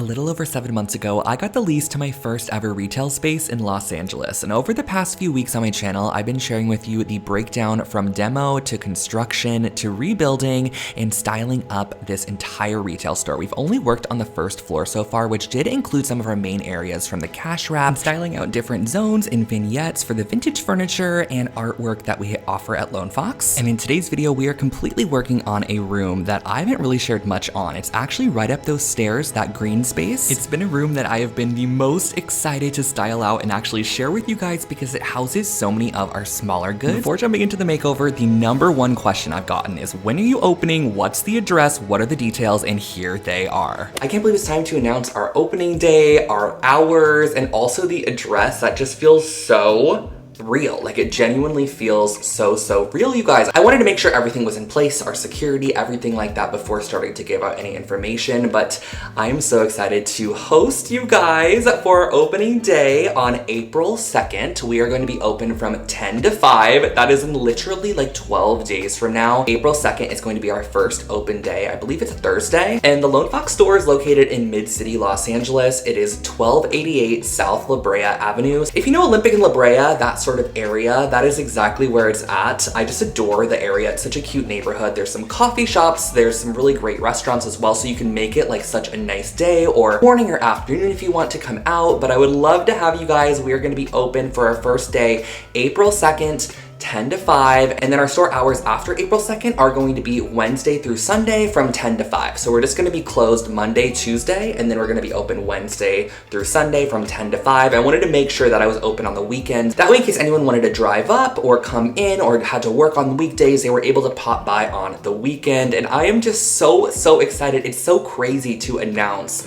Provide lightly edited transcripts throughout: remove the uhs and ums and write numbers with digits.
A little over 7 months ago, I got the lease to my first ever retail space in Los Angeles, and over the past few weeks on my channel, I've been sharing with you the breakdown from demo to construction to rebuilding and styling up this entire retail store. We've only worked on the first floor so far, which did include some of our main areas from the cash wrap, styling out different zones and vignettes for the vintage furniture and artwork that we offer at Lone Fox. And in today's video, we are completely working on a room that I haven't really shared much on. It's actually right up those stairs, that green space. It's been a room that I have been the most excited to style out and actually share with you guys because it houses so many of our smaller goods. Before jumping into the makeover, the #1 question I've gotten is, when are you opening? What's the address? What are the details? And here they are. I can't believe it's time to announce our opening day, our hours, and also the address. That just feels so real. Like, it genuinely feels so real, you guys. I wanted to make sure everything was in place, our security, everything like that before starting to give out any information, but I am so excited to host you guys for our opening day on April 2nd. We are going to be open from 10 to 5. That is in literally like 12 days from now. April 2nd is going to be our first open day. I believe it's a Thursday. And the Lone Fox store is located in Mid-City, Los Angeles. It is 1288 South La Brea Avenue. If you know Olympic and La Brea, that sort of area, that is exactly where it's at. I just adore the area. It's such a cute neighborhood. There's some coffee shops, there's some really great restaurants as well, so you can make it like such a nice day or morning or afternoon if you want to come out. But I would love to have you guys. We are going to be open for our first day, April 2nd, 10 to 5, and then our store hours after April 2nd are going to be Wednesday through Sunday from 10 to 5. So we're just going to be closed Monday, Tuesday, and then we're going to be open Wednesday through Sunday from 10 to 5. I wanted to make sure that I was open on the weekends. That way, in case anyone wanted to drive up or come in or had to work on the weekdays, they were able to pop by on the weekend. And I am just so excited. It's so crazy to announce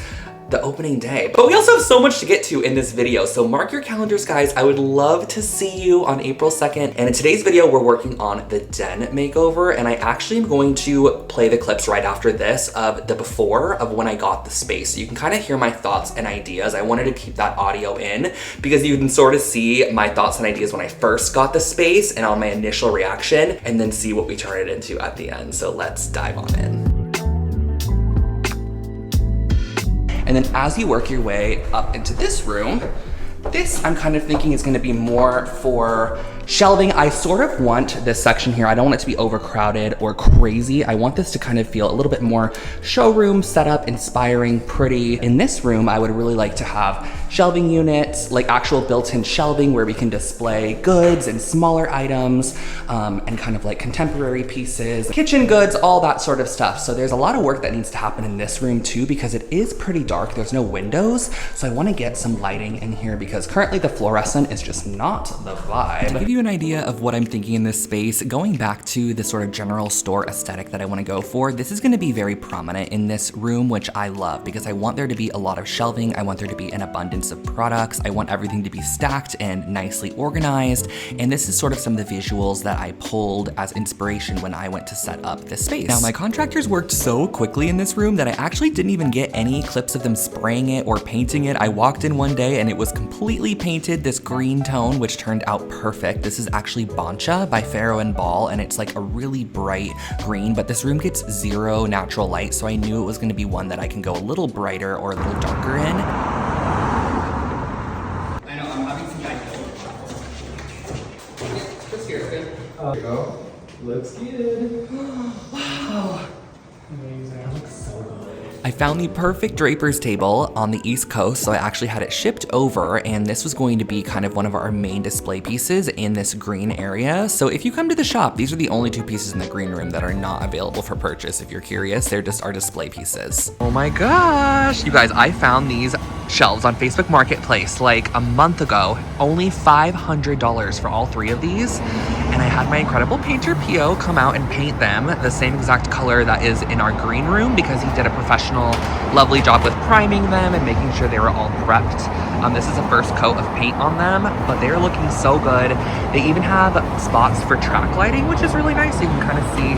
the opening day. But we also have so much to get to in this video, so mark your calendars, guys. I would love to see you on April 2nd. And in today's video, we're working on the den makeover, and I actually am going to play the clips right after this of the before of when I got the space. So you can kind of hear my thoughts and ideas. I wanted to keep that audio in because you can sort of see my thoughts and ideas when I first got the space and on my initial reaction, and then see what we turn it into at the end. So let's dive on in. And then as you work your way up into this room, this I'm kind of thinking is gonna be more for shelving. I sort of want this section here, I don't want it to be overcrowded or crazy. I want this to kind of feel a little bit more showroom setup, inspiring, pretty. In this room, I would really like to have shelving units, like actual built-in shelving where we can display goods and smaller items, and kind of like contemporary pieces, kitchen goods, all that sort of stuff. So there's a lot of work that needs to happen in this room too, because it is pretty dark. There's no windows. So I want to get some lighting in here because currently the fluorescent is just not the vibe. To give you an idea of what I'm thinking in this space, going back to the sort of general store aesthetic that I want to go for, this is going to be very prominent in this room, which I love because I want there to be a lot of shelving. I want there to be an abundance of products. I want everything to be stacked and nicely organized. And this is sort of some of the visuals that I pulled as inspiration when I went to set up this space. Now, my contractors worked so quickly in this room that I actually didn't even get any clips of them spraying it or painting it. I walked in one day and it was completely painted this green tone, which turned out perfect. This is actually Boncha by Farrow and Ball, and it's like a really bright green, but this room gets zero natural light, so I knew it was gonna be one that I can go a little brighter or a little darker in. I know, I'm having some Just here, okay? There you go. Looks good. Wow. Amazing. Looks so good. I found the perfect draper's table on the East Coast, so I actually had it shipped over, and this was going to be kind of one of our main display pieces in this green area. So if you come to the shop, these are the only 2 pieces in the green room that are not available for purchase. If you're curious, they're just our display pieces. Oh my gosh, you guys, I found these shelves on Facebook Marketplace like a month ago, only $500 for all 3 of these. And I had my incredible painter Pio come out and paint them the same exact color that is in our green room because he did a professional, lovely job with priming them and making sure they were all prepped. This is the first coat of paint on them, but they're looking so good. They even have spots for track lighting, which is really nice. You can kind of see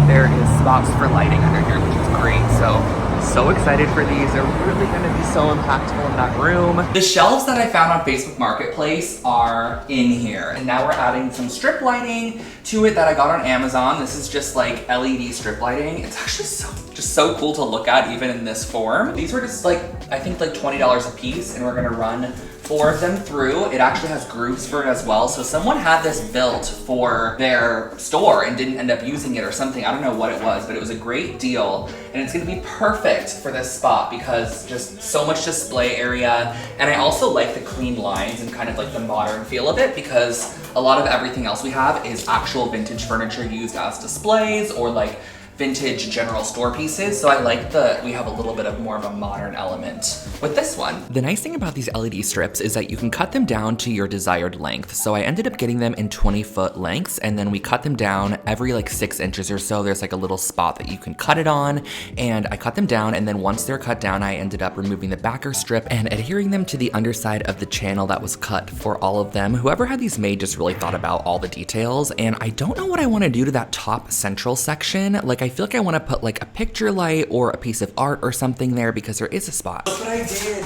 there is spots for lighting under here, which is great. So excited for these. They're really gonna be so impactful in that room. The shelves that I found on Facebook Marketplace are in here. And now we're adding some strip lighting to it that I got on Amazon. This is just like LED strip lighting. It's actually so just so cool to look at even in this form. These were just like, I think like $20 a piece, and we're gonna run 4 of them through. It actually has grooves for it as well. So someone had this built for their store and didn't end up using it or something. I don't know what it was, but it was a great deal. And it's gonna be perfect for this spot because just so much display area. And I also like the clean lines and kind of like the modern feel of it because a lot of everything else we have is actual vintage furniture used as displays or like vintage general store pieces. So I like that we have a little bit of more of a modern element with this one. The nice thing about these LED strips is that you can cut them down to your desired length. So I ended up getting them in 20-foot lengths, and then we cut them down every like 6 inches or so. There's like a little spot that you can cut it on, and I cut them down, and then once they're cut down, I ended up removing the backer strip and adhering them to the underside of the channel that was cut for all of them. Whoever had these made just really thought about all the details, and I don't know what I want to do to that top central section. Like I feel like I want to put like a picture light or a piece of art or something there because there is a spot. Look what I did.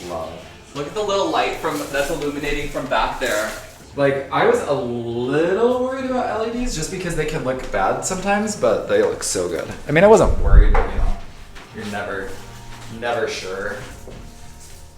Love. Look at the little light that's illuminating from back there. Like, I was a little worried about LEDs just because they can look bad sometimes, but they look so good. I mean, I wasn't worried, but you know, you're never sure.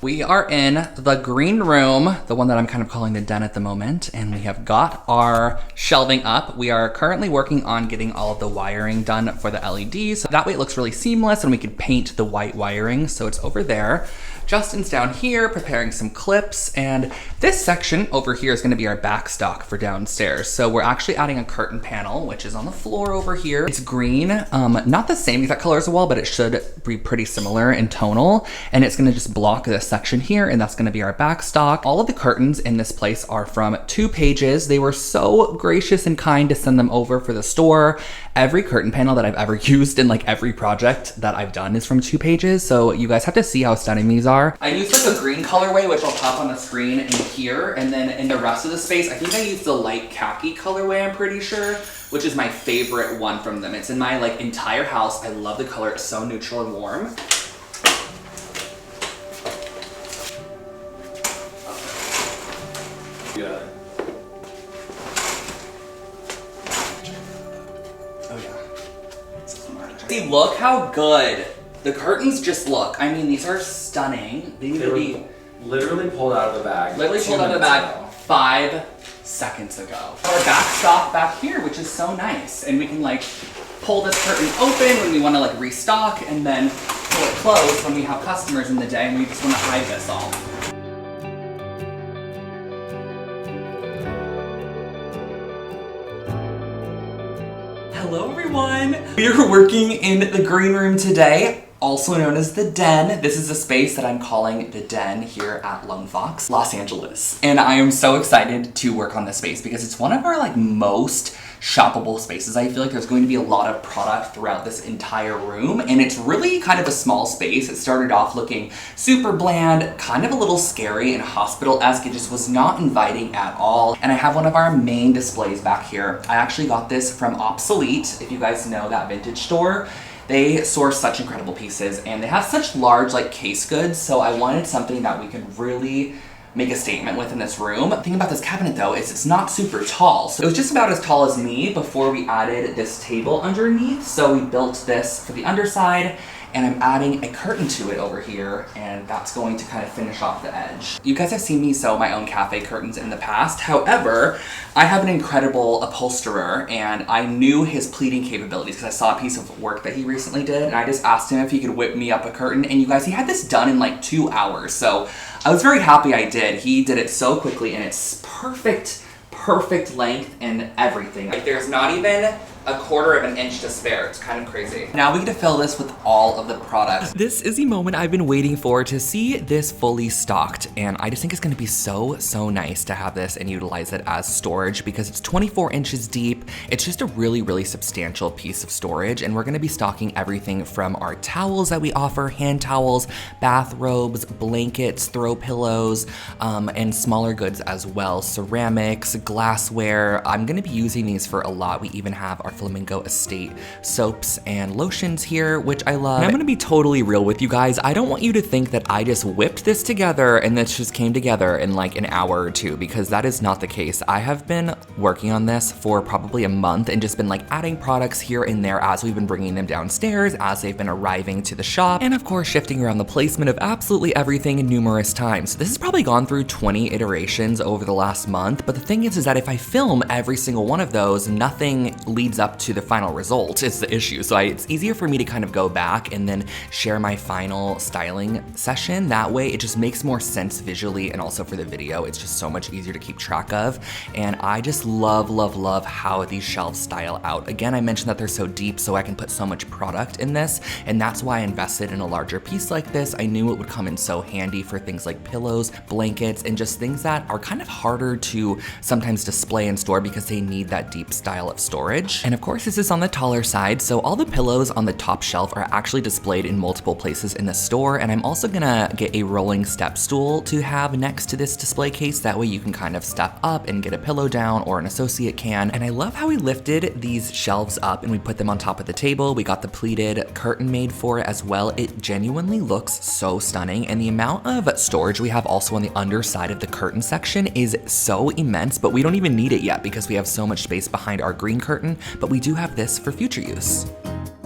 We are in the green room, the one that I'm kind of calling the den at the moment, and we have got our shelving up. We are currently working on getting all of the wiring done for the LEDs. That way it looks really seamless and we can paint the white wiring, so it's over there. Justin's down here preparing some clips, and this section over here is gonna be our backstock for downstairs. So we're actually adding a curtain panel, which is on the floor over here. It's green, not the same exact color as the wall, but it should be pretty similar in tonal, and it's gonna just block this section here, and that's gonna be our backstock. All of the curtains in this place are from 2 Pages. They were so gracious and kind to send them over for the store. Every curtain panel that I've ever used in like every project that I've done is from 2 Pages, so you guys have to see how stunning these are. I used like a green colorway, which I'll pop on the screen in here, and then in the rest of the space, I think I used the light khaki colorway, I'm pretty sure, which is my favorite one from them. It's in my like entire house. I love the color, it's so neutral and warm. Yeah. Oh yeah. See, look how good the curtains just look. I mean, these are stunning. They need to be literally pulled out of the bag. Literally pulled out of the bag 5 seconds ago. Our backstock back here, which is so nice. And we can like pull this curtain open when we want to like restock, and then pull it closed when we have customers in the day and we just want to hide this all. Hello everyone! We are working in the green room today, also known as the den. This is a space that I'm calling the den here at Lone Fox, Los Angeles. And I am so excited to work on this space because it's one of our like most shoppable spaces. I feel like there's going to be a lot of product throughout this entire room, and it's really kind of a small space. It started off looking super bland, kind of a little scary and hospital-esque. It just was not inviting at all. And I have one of our main displays back here. I actually got this from Obsolete, if you guys know that vintage store. They source such incredible pieces, and they have such large like case goods, so I wanted something that we could really make a statement with in this room. The thing about this cabinet though is it's not super tall. So it was just about as tall as me before we added this table underneath. So we built this for the underside, and I'm adding a curtain to it over here, and that's going to kind of finish off the edge. You guys have seen me sew my own cafe curtains in the past. However, I have an incredible upholsterer, and I knew his pleating capabilities because I saw a piece of work that he recently did, and I just asked him if he could whip me up a curtain, and you guys, he had this done in like 2 hours. So I was very happy I did. He did it so quickly, and it's perfect length and everything. Like there's not even a 1/4 of an inch to spare. It's kind of crazy. Now we get to fill this with all of the products. This is the moment I've been waiting for, to see this fully stocked, and I just think it's gonna be so nice to have this and utilize it as storage because it's 24 inches deep. It's just a really substantial piece of storage, and we're gonna be stocking everything from our towels that we offer, hand towels, bathrobes, blankets, throw pillows, and smaller goods as well, ceramics, glassware. I'm gonna be using these for a lot. We even have our Flamingo Estate soaps and lotions here, which I love. And I'm gonna be totally real with you guys. I don't want you to think that I just whipped this together and this just came together in like an hour or two, because that is not the case. I have been working on this for probably a month and just been like adding products here and there as we've been bringing them downstairs, as they've been arriving to the shop, and of course shifting around the placement of absolutely everything numerous times. So this has probably gone through 20 iterations over the last month, but the thing is that if I film every single one of those, nothing leads up to the final result. It's the issue. So it's easier for me to kind of go back and then share my final styling session. That way it just makes more sense visually, and also for the video, it's just so much easier to keep track of. And I just love, love, love how these shelves style out. Again, I mentioned that they're so deep so I can put so much product in this, and that's why I invested in a larger piece like this. I knew it would come in so handy for things like pillows, blankets, and just things that are kind of harder to sometimes display in store because they need that deep style of storage. And of course, this is on the taller side, so all the pillows on the top shelf are actually displayed in multiple places in the store, and I'm also gonna get a rolling step stool to have next to this display case. That way you can kind of step up and get a pillow down, or an associate can. And I love how we lifted these shelves up and we put them on top of the table. We got the pleated curtain made for it as well. It genuinely looks so stunning, and the amount of storage we have also on the underside of the curtain section is so immense, but we don't even need it yet because we have so much space behind our green curtain, but we do have this for future use.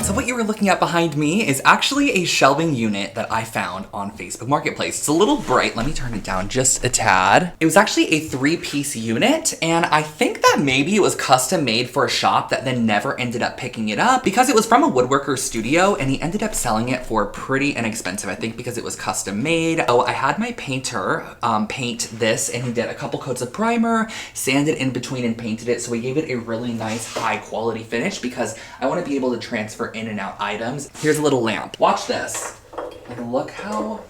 So what you were looking at behind me is actually a shelving unit that I found on Facebook Marketplace. It's a little bright. Let me turn it down just a tad. It was actually a 3-piece unit, and I think that maybe it was custom made for a shop that then never ended up picking it up, because it was from a woodworker studio and he ended up selling it for pretty inexpensive, I think because it was custom made. Oh, I had my painter paint this, and he did a couple coats of primer, sanded in between and painted it, so we gave it a really nice high quality finish because I want to be able to transfer in and out items. Here's a little lamp. Watch this. Like, look how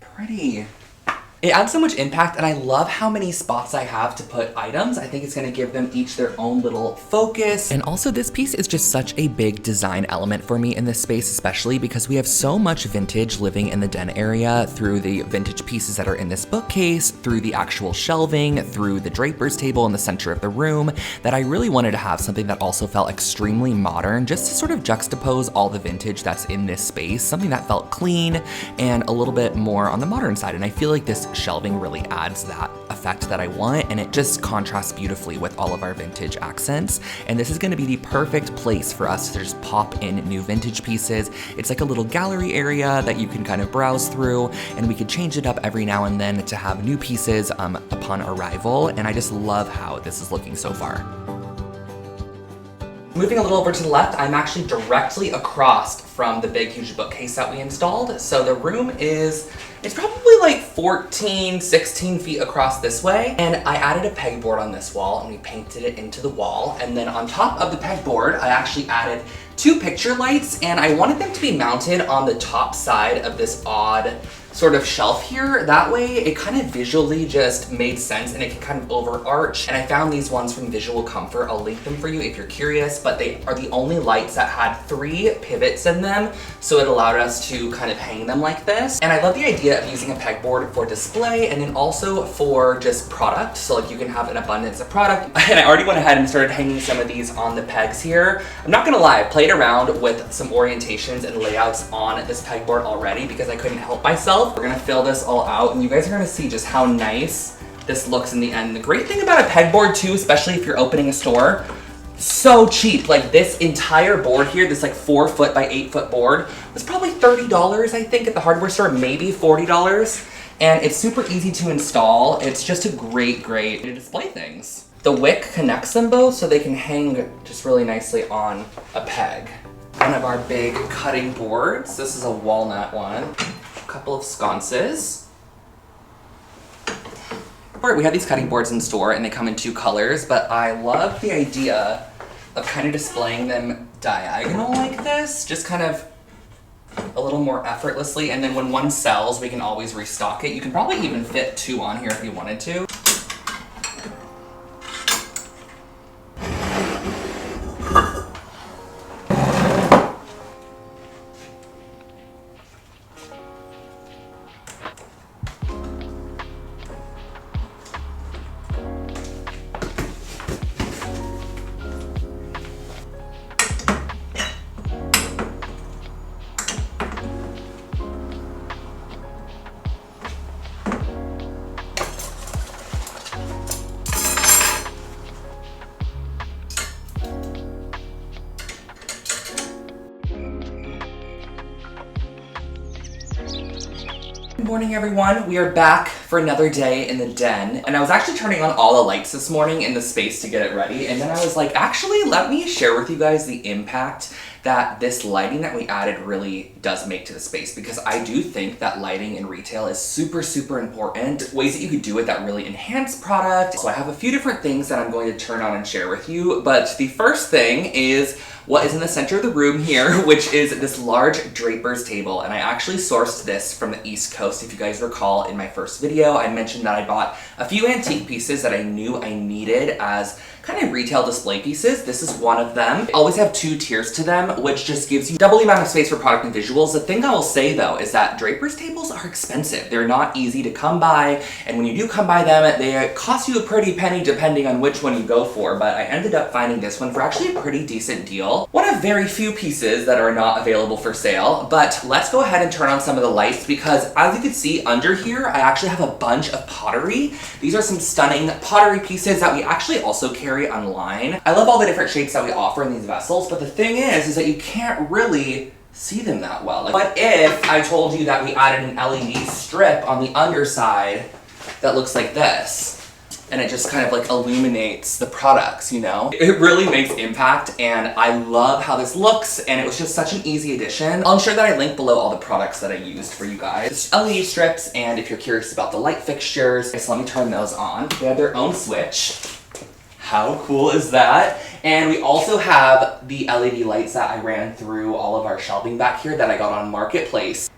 pretty. It adds so much impact, and I love how many spots I have to put items. I think it's gonna give them each their own little focus. And also this piece is just such a big design element for me in this space, especially because we have so much vintage living in the den area through the vintage pieces that are in this bookcase, through the actual shelving, through the draper's table in the center of the room, that I really wanted to have something that also felt extremely modern, just to sort of juxtapose all the vintage that's in this space, something that felt clean and a little bit more on the modern side. And I feel like this shelving really adds that effect that I want, and it just contrasts beautifully with all of our vintage accents. And this is gonna be the perfect place for us to just pop in new vintage pieces. It's like a little gallery area that you can kind of browse through, and we could change it up every now and then to have new pieces upon arrival. And I just love how this is looking so far. Moving a little over to the left, I'm actually directly across from the big, huge bookcase that we installed. So the room it's probably like 14, 16 feet across this way. And I added a pegboard on this wall, and we painted it into the wall. And then on top of the pegboard, I actually added 2 picture lights, and I wanted them to be mounted on the top side of this odd sort of shelf here. That way it kind of visually just made sense, and it can kind of overarch. And I found these ones from Visual Comfort. I'll link them for you if you're curious, but they are the only lights that had 3 pivots in them, so it allowed us to kind of hang them like this. And I love the idea of using a pegboard for display, and then also for just product, so like you can have an abundance of product. And I already went ahead and started hanging some of these on the pegs here. I'm not gonna lie, I played around with some orientations and layouts on this pegboard already because I couldn't help myself. We're gonna fill this all out, and you guys are gonna see just how nice this looks in the end. The great thing about a pegboard too, especially if you're opening a store, so cheap. Like this entire board here, this like 4 foot by 8 foot board was probably $30, I think, at the hardware store, maybe $40. And it's super easy to install. It's just a great way to display things. The wick connects them both so they can hang just really nicely on a peg. One of our big cutting boards. This is a walnut one. Couple of sconces. We have these cutting boards in store, and they come in 2 colors, but I love the idea of kind of displaying them diagonal like this, just kind of a little more effortlessly. And then when one sells, we can always restock it. You can probably even fit 2 on here if you wanted to. morning, everyone. We are back for another day in the den. And I was actually turning on all the lights this morning in the space to get it ready. And then I was like, actually, let me share with you guys the impact that this lighting that we added really does make to the space, because I do think that lighting in retail is super, super important. Ways that you could do it that really enhance product. So I have a few different things that I'm going to turn on and share with you. But the first thing is what is in the center of the room here, which is this large draper's table. And I actually sourced this from the East Coast. If you guys recall, in my first video, I mentioned that I bought a few antique pieces that I knew I needed as kind of retail display pieces. This is one of them. They always have two tiers to them, which just gives you double the amount of space for product and visuals. The thing I will say though is that draper's tables are expensive. They're not easy to come by, and when you do come by them, they cost you a pretty penny depending on which one you go for, but I ended up finding this one for actually a pretty decent deal. One of very few pieces that are not available for sale, but let's go ahead and turn on some of the lights, because as you can see under here, I actually have a bunch of pottery. These are some stunning pottery pieces that we actually also carry online. I love all the different shapes that we offer in these vessels, but the thing is that you can't really see them that well. Like, what if I told you that we added an LED strip on the underside that looks like this? And it just kind of like illuminates the products, you know? It really makes impact, and I love how this looks, and it was just such an easy addition. I'll ensure that I link below all the products that I used for you guys. It's LED strips, and if you're curious about the light fixtures, so let me turn those on. They have their own switch. How cool is that? And we also have the LED lights that I ran through all of our shelving back here that I got on Marketplace.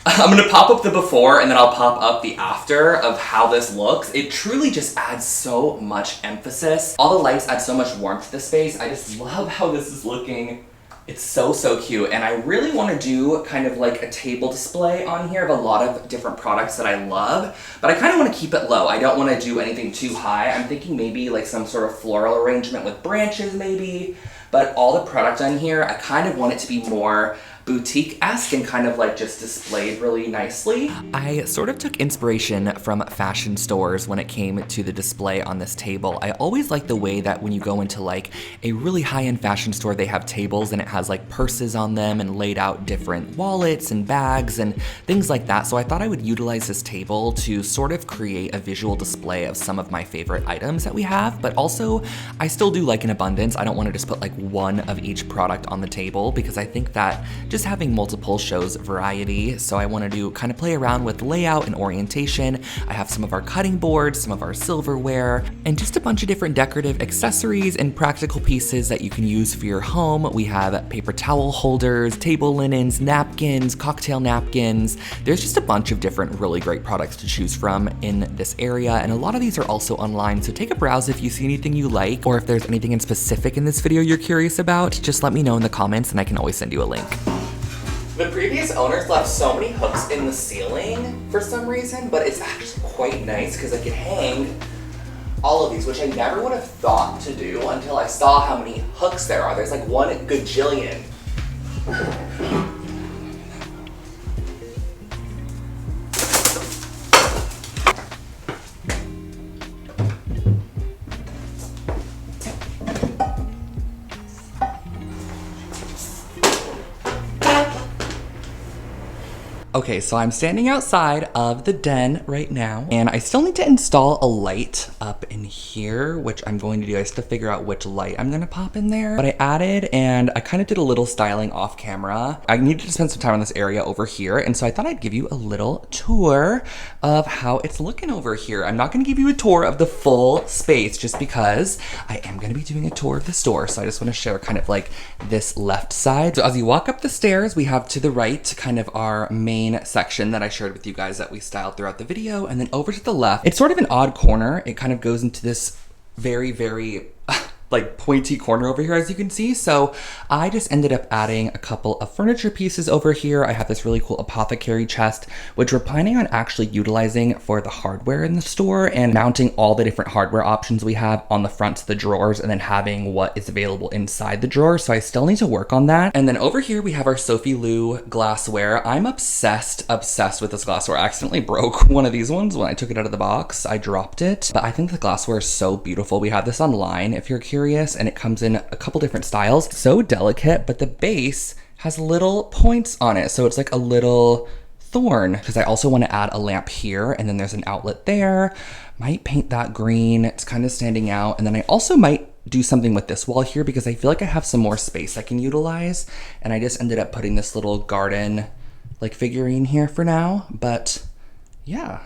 I'm gonna pop up the before and then I'll pop up the after of how this looks. It truly just adds so much emphasis. All the lights add so much warmth to the space. I just love how this is looking. It's so, so cute, and I really want to do kind of like a table display on here of a lot of different products that I love, but I kind of want to keep it low. I don't want to do anything too high. I'm thinking maybe like some sort of floral arrangement with branches maybe, but all the product on here, I kind of want it to be more boutique-esque and kind of like just displayed really nicely. I sort of took inspiration from fashion stores when it came to the display on this table. I always like the way that when you go into like a really high-end fashion store, they have tables and it has like purses on them and laid out different wallets and bags and things like that. So I thought I would utilize this table to sort of create a visual display of some of my favorite items that we have, but also I still do like an abundance. I don't want to just put like one of each product on the table, because I think that just having multiple shows variety. So I wanted to kind of play around with layout and orientation. I have some of our cutting boards, some of our silverware, and just a bunch of different decorative accessories and practical pieces that you can use for your home. We have paper towel holders, table linens, napkins, cocktail napkins. There's just a bunch of different really great products to choose from in this area, and a lot of these are also online, so take a browse if you see anything you like, or if there's anything in specific in this video you're curious about, just let me know in the comments and I can always send you a link. The previous owners left so many hooks in the ceiling for some reason, but it's actually quite nice because I can hang all of these, which I never would have thought to do until I saw how many hooks there are. There's like 1 gajillion. Okay, so I'm standing outside of the den right now, and I still need to install a light up in here, which I'm going to do. I have to figure out which light I'm gonna pop in there. But I added, and I kind of did a little styling off camera. I needed to spend some time on this area over here, and so I thought I'd give you a little tour of how it's looking over here. I'm not gonna give you a tour of the full space just because I am gonna be doing a tour of the store. So I just wanna share kind of like this left side. So as you walk up the stairs, we have to the right kind of our main section that I shared with you guys that we styled throughout the video, and then over to the left, it's sort of an odd corner. It kind of goes into this very, very like pointy corner over here, as you can see. So I just ended up adding a couple of furniture pieces over here. I have this really cool apothecary chest, which we're planning on actually utilizing for the hardware in the store and mounting all the different hardware options we have on the fronts of the drawers and then having what is available inside the drawer. So I still need to work on that. And then over here, we have our Sophie Lou glassware. I'm obsessed with this glassware. I accidentally broke one of these ones when I took it out of the box. I dropped it, but I think the glassware is so beautiful. We have this online if you're curious, and it comes in a couple different styles. So delicate, but the base has little points on it. So it's like a little thorn, because I also want to add a lamp here, and then there's an outlet there. Might paint that green. It's kind of standing out. And then I also might do something with this wall here because I feel like I have some more space I can utilize. And I just ended up putting this little garden like figurine here for now, but yeah.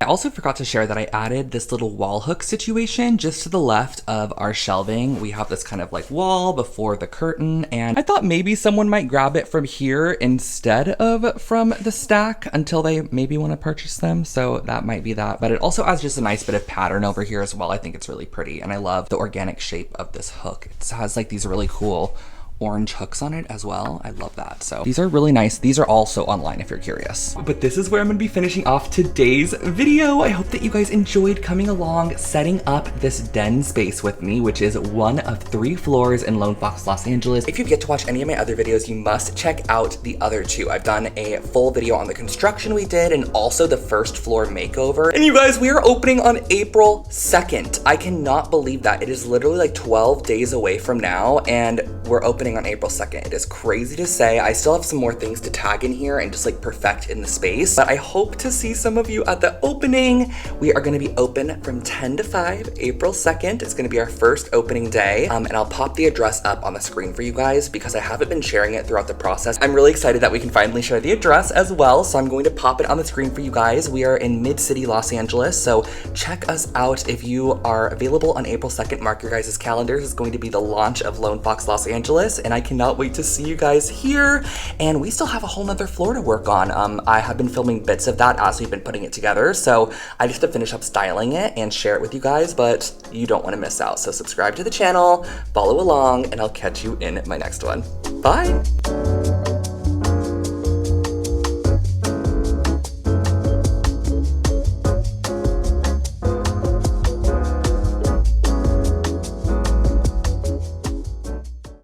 I also forgot to share that I added this little wall hook situation just to the left of our shelving. We have this kind of like wall before the curtain, and I thought maybe someone might grab it from here instead of from the stack until they maybe want to purchase them. So that might be that, but it also adds just a nice bit of pattern over here as well. I think it's really pretty, and I love the organic shape of this hook. It has like these really cool orange hooks on it as well. I love that. So these are really nice. These are also online if you're curious. But this is where I'm gonna be finishing off today's video. I hope that you guys enjoyed coming along, setting up this den space with me, which is one of 3 floors in Lone Fox, Los Angeles. If you get to watch any of my other videos, you must check out the other 2. I've done a full video on the construction we did and also the first floor makeover. And you guys, we are opening on April 2nd. I cannot believe that. It is literally like 12 days away from now, and we're opening on April 2nd. It is crazy to say. I still have some more things to tag in here and just like perfect in the space, but I hope to see some of you at the opening. We are going to be open from 10 to 5, April 2nd. It's going to be our first opening day, and I'll pop the address up on the screen for you guys because I haven't been sharing it throughout the process. I'm really excited that we can finally share the address as well, so I'm going to pop it on the screen for you guys. We are in Mid-City, Los Angeles, so check us out if you are available on April 2nd. Mark your guys' calendars. It's going to be the launch of Lone Fox, Los Angeles, and I cannot wait to see you guys here. And we still have a whole nother floor to work on. I have been filming bits of that as we've been putting it together, so I just have to finish up styling it and share it with you guys, but you don't want to miss out. So subscribe to the channel, follow along, and I'll catch you in my next one. Bye!